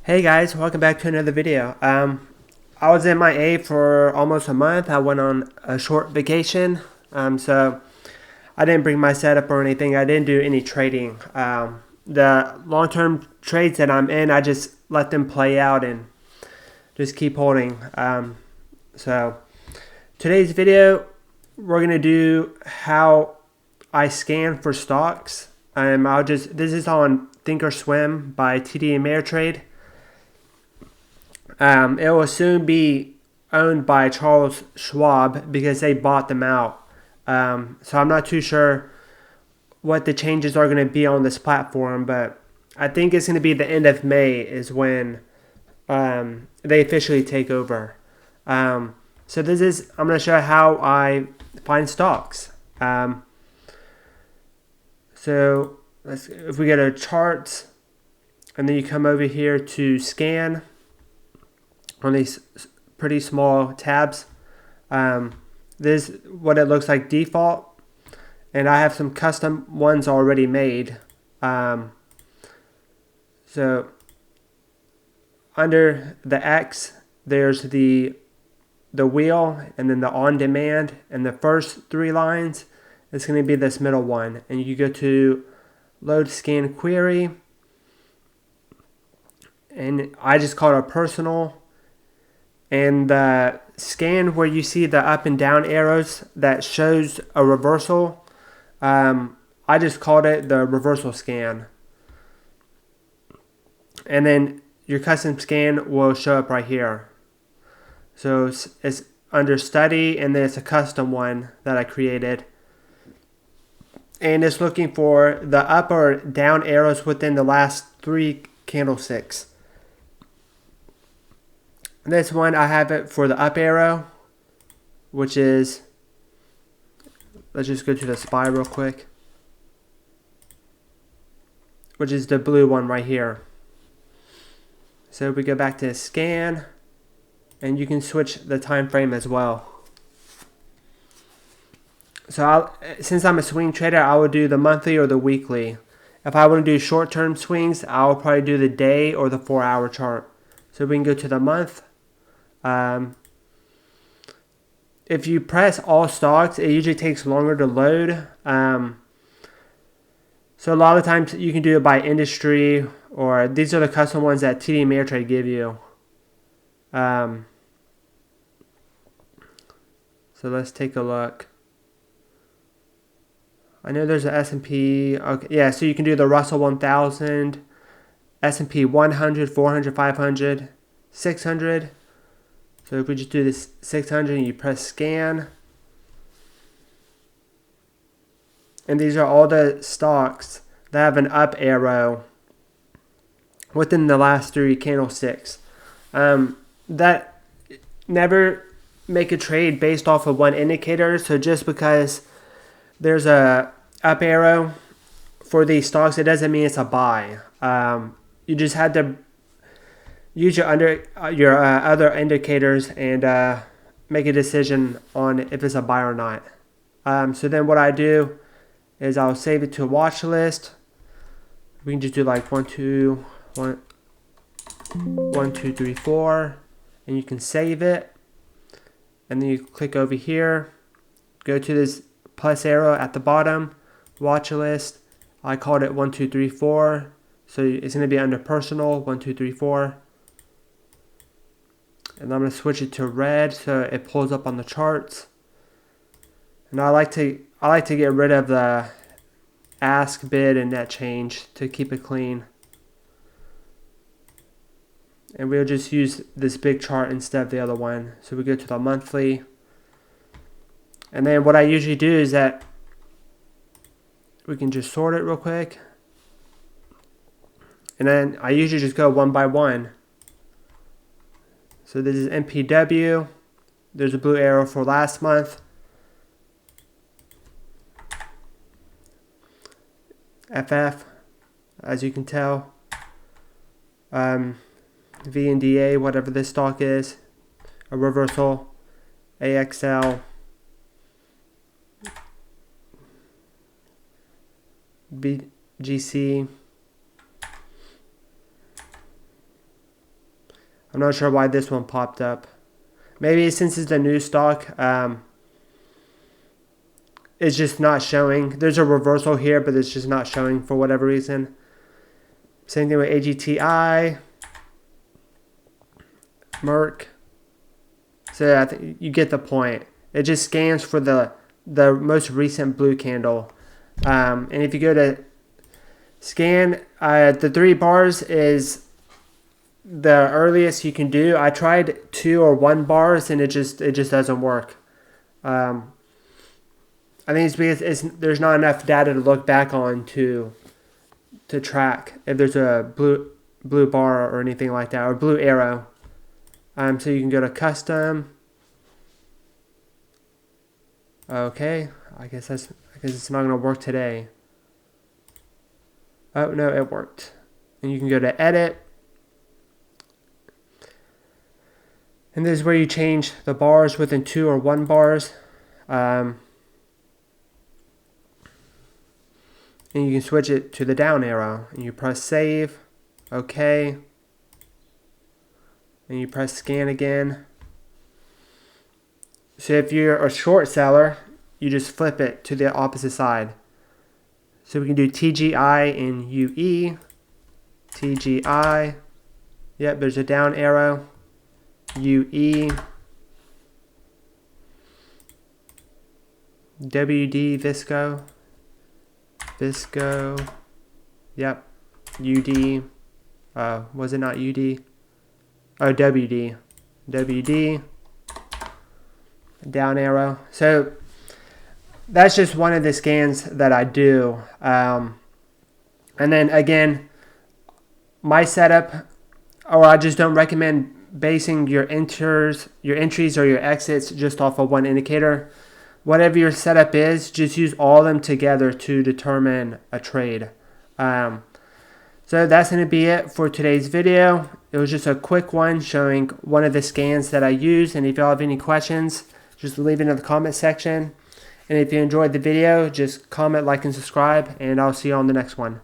Hey guys, welcome back to another video. I was MIA for almost a month. I went on a short vacation, so I didn't bring my setup or anything. I didn't do any trading. The long-term trades that I'm in, I just let them play out and just keep holding. So today's video, we're gonna do how I scan for stocks. This is on Thinkorswim by TD Ameritrade. It will soon be owned by Charles Schwab because they bought them out. So I'm not too sure what the changes are going to be on this platform, but I think it's going to be the end of May is when they officially take over. I'm going to show how I find stocks. If we go to charts, and then you come over here to scan on these pretty small tabs. This is what it looks like default, and I have some custom ones already made. So under the X, there's the wheel, and then the on demand, and the first three lines is going to be this middle one, and you go to load scan query, and I just call it a personal. And the scan where you see the up and down arrows that shows a reversal, I just called it the reversal scan. And then your custom scan will show up right here. So it's under study, and then it's a custom one that I created. And it's looking for the up or down arrows within the last three candlesticks. This one, I have it for the up arrow, which is, let's just go to the SPY real quick, which is the blue one right here. So we go back to scan, and you can switch the time frame as well. So since I'm a swing trader, I will do the monthly or the weekly. If I want to do short-term swings, I'll probably do the day or the 4-hour chart. So we can go to the month. If you press all stocks, it usually takes longer to load. So a lot of times you can do it by industry, or these are the custom ones that TD Ameritrade give you. So let's take a look. I know there's an S&P. Okay, yeah, so you can do the Russell 1000, S&P 100, 400, 500, 600. So if we just do this 600 and you press scan, and these are all the stocks that have an up arrow within the last three candlesticks. That never make a trade based off of one indicator. So just because there's a up arrow for these stocks, it doesn't mean it's a buy. You just had to use your other indicators and make a decision on if it's a buy or not. So then what I do is I'll save it to a watch list. We can just do like 1, 2, 3, 4, and you can save it. And then you click over here, go to this plus arrow at the bottom, watch list. I called it 1, 2, 3, 4. So it's going to be under personal 1, 2, 3, 4. And I'm going to switch it to red so it pulls up on the charts. And I like to get rid of the ask, bid, and net change to keep it clean. And we'll just use this big chart instead of the other one. So we go to the monthly. And then what I usually do is that we can just sort it real quick. And then I usually just go one by one. So this is MPW. There's a blue arrow for last month. FF, as you can tell. VNDA, whatever this stock is. A reversal. AXL. BGC. I'm not sure why this one popped up. Maybe since it's a new stock, it's just not showing. There's a reversal here, but it's just not showing for whatever reason. Same thing with AGTI, Merck. So I think you get the point. It just scans for the most recent blue candle. And if you go to scan, the 3 bars is the earliest you can do. I tried 2 or 1 bars and it just doesn't work. I think it's because there's not enough data to look back on to track if there's a blue bar or anything like that, or blue arrow. So you can go to custom. Okay, I guess it's not gonna work today. Oh no, it worked. And you can go to edit. And this is where you change the bars within 2 or 1 bars. And you can switch it to the down arrow. And you press save. Okay. And you press scan again. So if you're a short seller, you just flip it to the opposite side. So we can do TGI and UE. TGI. Yep, there's a down arrow. UE. WD Visco. Visco. Yep. UD. Was it not UD? Oh, WD. WD. Down arrow. So that's just one of the scans that I do. And then again, my setup, or I just don't recommend basing your entries or your exits just off of one indicator. Whatever your setup is, just use all of them together to determine a trade. So that's going to be it for today's video. It was just a quick one showing one of the scans that I use. And if y'all have any questions, just leave it in the comment section. And if you enjoyed the video, just comment, like, and subscribe. And I'll see you on the next one.